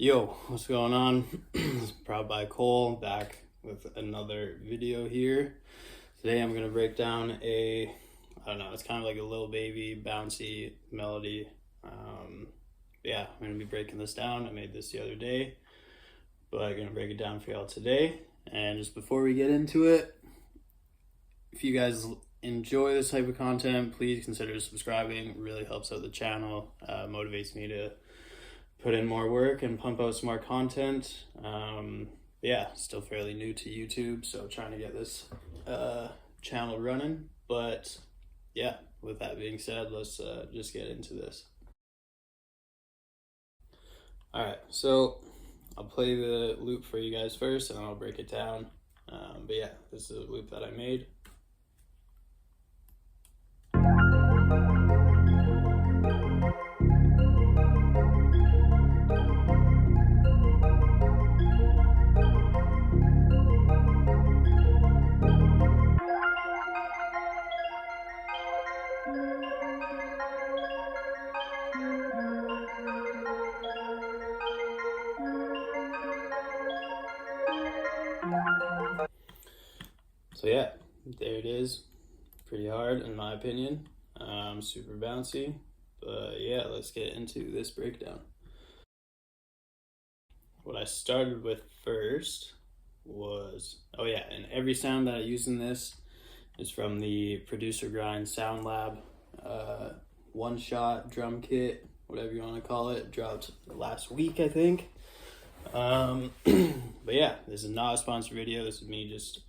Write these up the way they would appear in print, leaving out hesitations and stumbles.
Yo, what's going on? This is Proud by Cole, back with another video here. Today I'm going to break down I don't know, it's kind of like a little baby bouncy melody. Yeah, I'm going to be breaking this down. I made this the other day, but I'm going to break it down for y'all today. And just before we get into it, if you guys enjoy this type of content, please consider subscribing. It really helps out the channel, motivates me to put in more work and pump out some more content. Yeah, still fairly new to YouTube, so trying to get this channel running. But yeah, with that being said, let's just get into this. All right, so I'll play the loop for you guys first, and then I'll break it down. But yeah, this is a loop that I made. So yeah, there it is. Pretty hard in my opinion. Super bouncy. But yeah, let's get into this breakdown. What I started with first was, oh yeah, and every sound that I use in this is from the Producer Grind Sound Lab one-shot drum kit, whatever you want to call it. Dropped last week, I think. But yeah, this is not a sponsored video. This is me just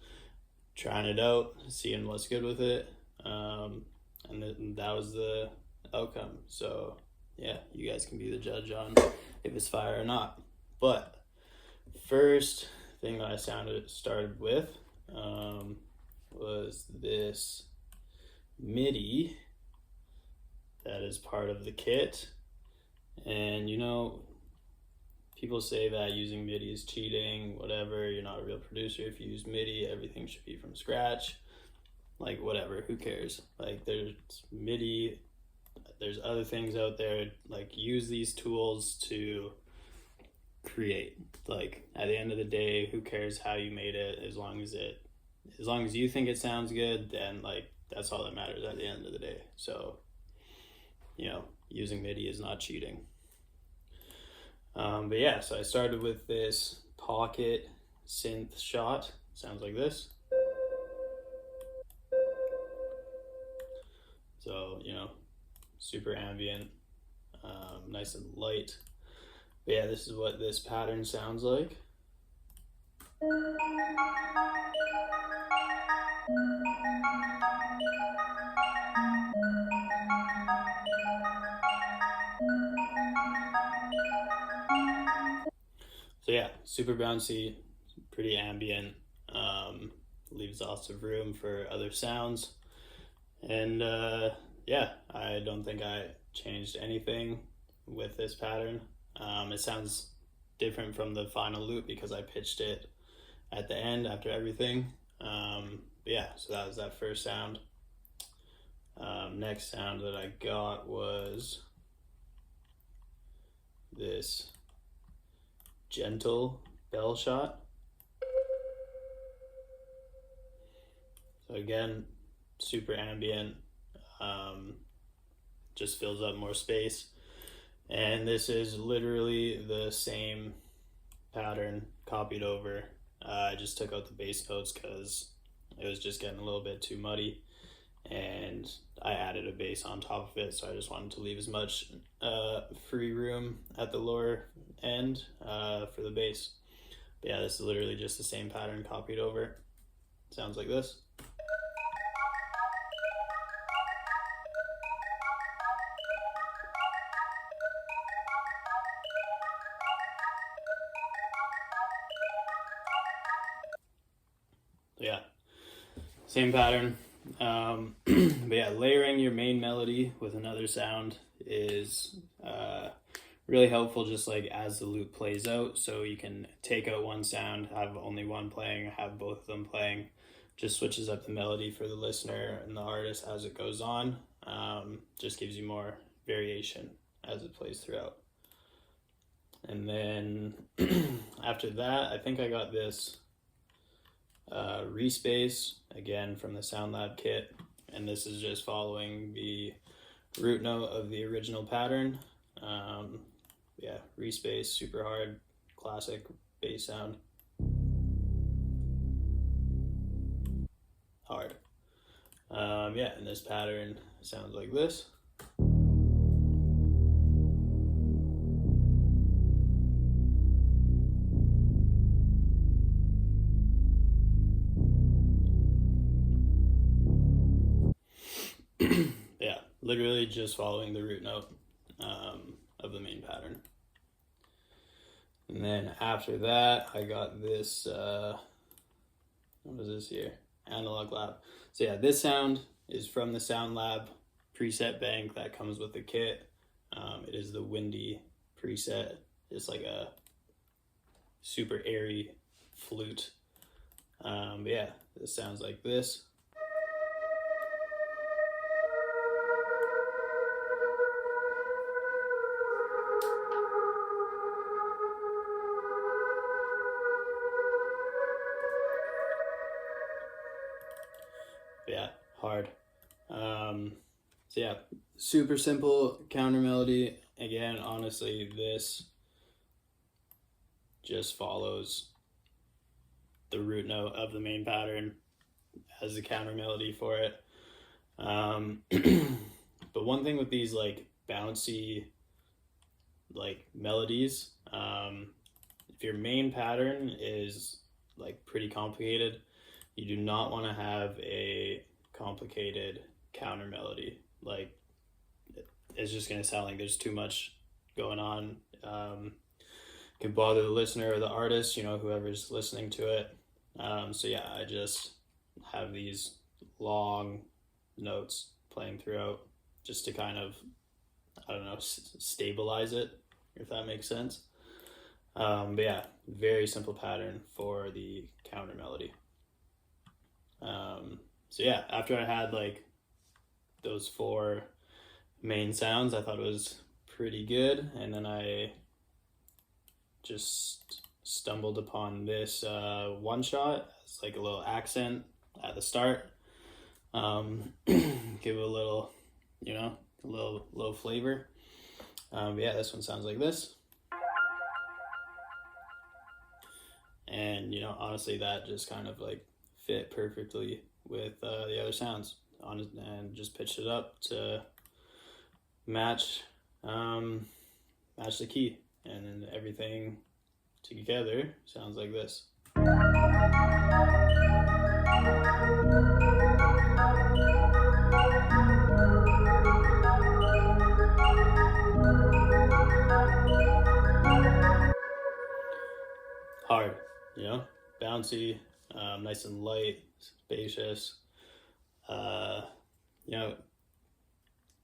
trying it out, seeing what's good with it, and that was the outcome. So yeah, you guys can be the judge on if it's fire or not. But first thing that I started with was this MIDI that is part of the kit. And you know, people say that using MIDI is cheating, whatever, you're not a real producer if you use MIDI, everything should be from scratch. Like, whatever, who cares? Like, there's MIDI, there's other things out there, like, use these tools to create. Like, at the end of the day, who cares how you made it, as long as you think it sounds good, then, like, that's all that matters at the end of the day. So, you know, using MIDI is not cheating. But yeah, so I started with this pocket synth shot. Sounds like this. So, you know, super ambient, nice and light. But yeah, this is what this pattern sounds like. So yeah, super bouncy, pretty ambient, leaves lots of room for other sounds. And yeah, I don't think I changed anything with this pattern. It sounds different from the final loop because I pitched it at the end after everything. But yeah, so that was that first sound. Next sound that I got was this gentle bell shot. So again, super ambient, just fills up more space. And this is literally the same pattern copied over. I just took out the bass notes because it was just getting a little bit too muddy, and I added a bass on top of it, so I just wanted to leave as much free room at the lower end for the bass. But yeah, this is literally just the same pattern copied over. Sounds like this. Yeah, same pattern. But yeah, layering your main melody with another sound is really helpful, just like as the loop plays out. So you can take out one sound, have only one playing, have both of them playing. Just switches up the melody for the listener and the artist as it goes on. Just gives you more variation as it plays throughout. And then after that, I think I got this respace, again from the SoundLab kit. And this is just following the root note of the original pattern. Yeah, respace, super hard, classic bass sound. Hard. Yeah, and this pattern sounds like this. Yeah, literally just following the root note of the main pattern. And then after that, I got this, what is this here? Analog Lab. So yeah, this sound is from the SoundLab preset bank that comes with the kit. It is the Windy preset. It's like a super airy flute. But yeah, this sounds like this. Yeah, hard. So yeah, super simple counter melody. Again, honestly, this just follows the root note of the main pattern as the counter melody for it. But one thing with these like bouncy like melodies, if your main pattern is like pretty complicated, you do not want to have a complicated counter melody. Like, it's just going to sound like there's too much going on. Can bother the listener or the artist, whoever's listening to it. So yeah, I just have these long notes playing throughout just to kind of, stabilize it, if that makes sense. But yeah, very simple pattern for the counter melody. So yeah, after I had like those 4 main sounds, I thought it was pretty good. And then I just stumbled upon this one shot. It's like a little accent at the start. Give it a little, a little flavor. Yeah, this one sounds like this. And, honestly, that just kind of like fit perfectly with the other sounds and just pitched it up to match the key, and then everything together sounds like this. Hard, bouncy, nice and light, spacious.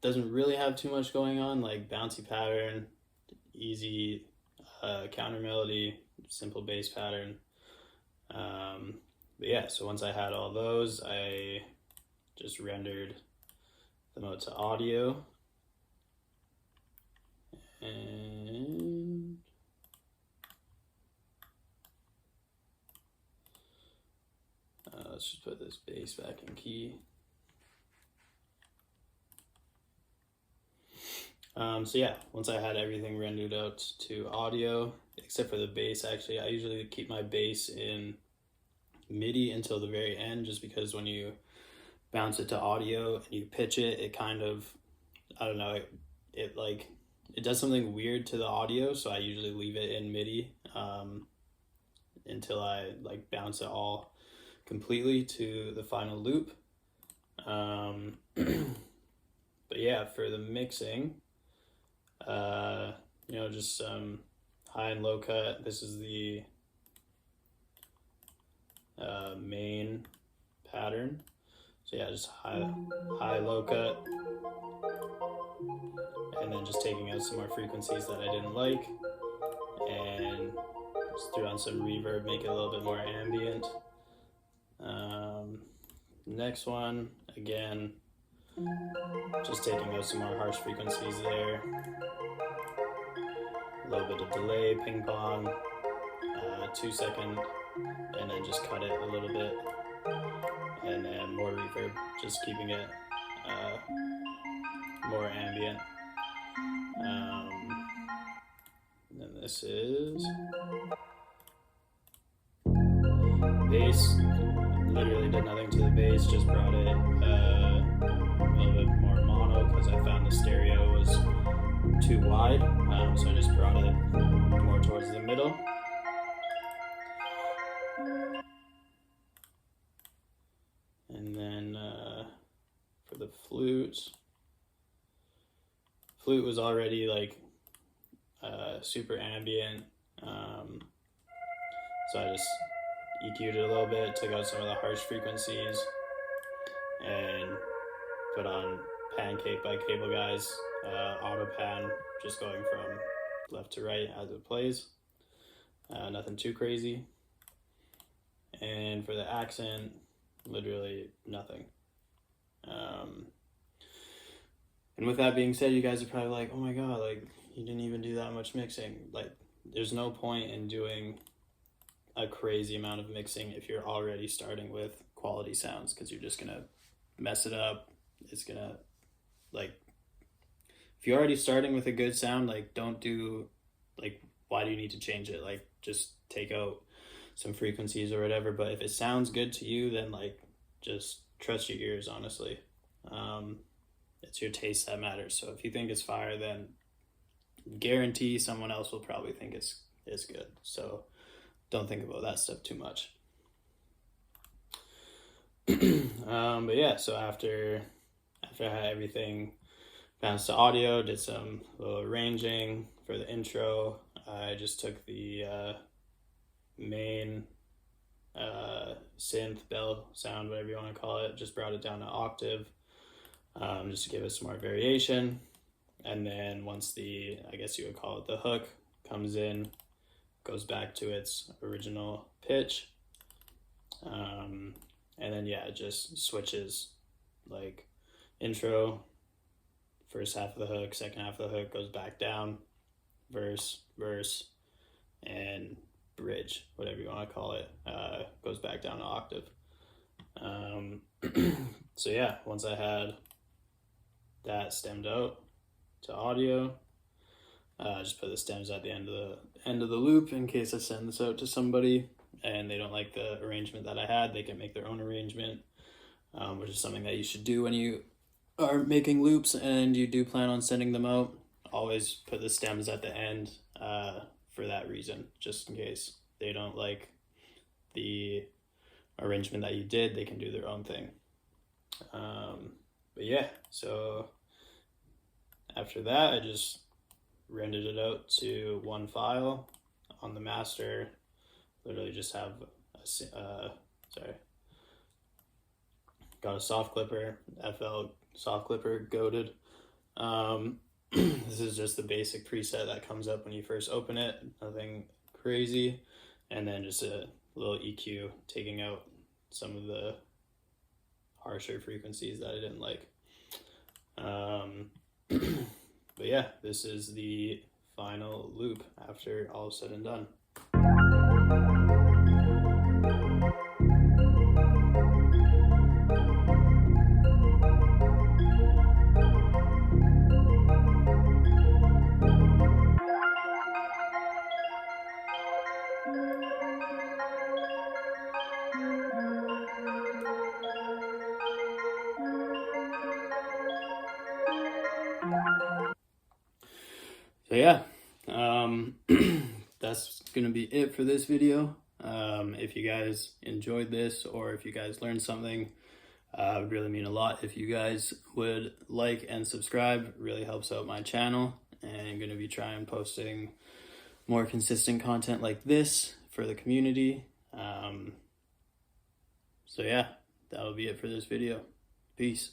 Doesn't really have too much going on, like bouncy pattern, easy counter melody, simple bass pattern. But yeah, so once I had all those, I just rendered them out to audio. And let's just put this bass back in key. So yeah, once I had everything rendered out to audio, except for the bass, actually, I usually keep my bass in MIDI until the very end, just because when you bounce it to audio and you pitch it, it kind of, it does something weird to the audio, so I usually leave it in MIDI until I like bounce it all completely to the final loop. But yeah, for the mixing, just some high and low cut. This is the main pattern. So yeah, just high, low cut. And then just taking out some more frequencies that I didn't like. And just threw on some reverb, make it a little bit more ambient. Next one, again, just taking out some more harsh frequencies there. a little bit of delay, ping pong, 2-second, and then just cut it a little bit, and then more reverb, just keeping it more ambient. And then this is bass. Literally did nothing to the bass, just brought it a little bit more mono because I found the stereo was too wide, so I just brought it more towards the middle. And then for the flute was already like super ambient, so I just EQ'd it a little bit, took out some of the harsh frequencies, and put on Pancake by Cable Guys, auto pan, just going from left to right as it plays. Nothing too crazy. And for the accent, literally nothing. And with that being said, you guys are probably like, oh my god, like you didn't even do that much mixing. Like there's no point in doing a crazy amount of mixing if you're already starting with quality sounds, because you're just gonna mess it up. It's gonna, like, if you're already starting with a good sound, like don't do, like, why do you need to change it? Like just take out some frequencies or whatever. But if it sounds good to you, then like just trust your ears, honestly. It's your taste that matters. So if you think it's fire, then guarantee someone else will probably think it's good. So don't think about that stuff too much. But yeah, so after I had everything bounced to audio, did some little arranging for the intro. I just took the main synth bell sound, whatever you want to call it, just brought it down to octave, just to give it some more variation. And then once the, I guess you would call it the hook, comes in, goes back to its original pitch, and then yeah, it just switches, like intro, first half of the hook, second half of the hook, goes back down, verse, and bridge, whatever you want to call it, goes back down to octave. So yeah, once I had that stemmed out to audio, just put the stems at the end of the loop in case I send this out to somebody and they don't like the arrangement that I had. They can make their own arrangement, which is something that you should do when you are making loops and you do plan on sending them out. Always put the stems at the end for that reason, just in case they don't like the arrangement that you did. They can do their own thing. But yeah, so after that, I just rendered it out to one file on the master. Literally just have got a soft clipper, FL soft clipper, goated. This is just the basic preset that comes up when you first open it, nothing crazy. And then just a little EQ, taking out some of the harsher frequencies that I didn't like. But yeah, this is the final loop after all is said and done. So yeah, that's gonna be it for this video. If you guys enjoyed this, or if you guys learned something, it would really mean a lot if you guys would like and subscribe. It really helps out my channel, and I'm gonna be trying posting more consistent content like this for the community. So yeah, that'll be it for this video. Peace.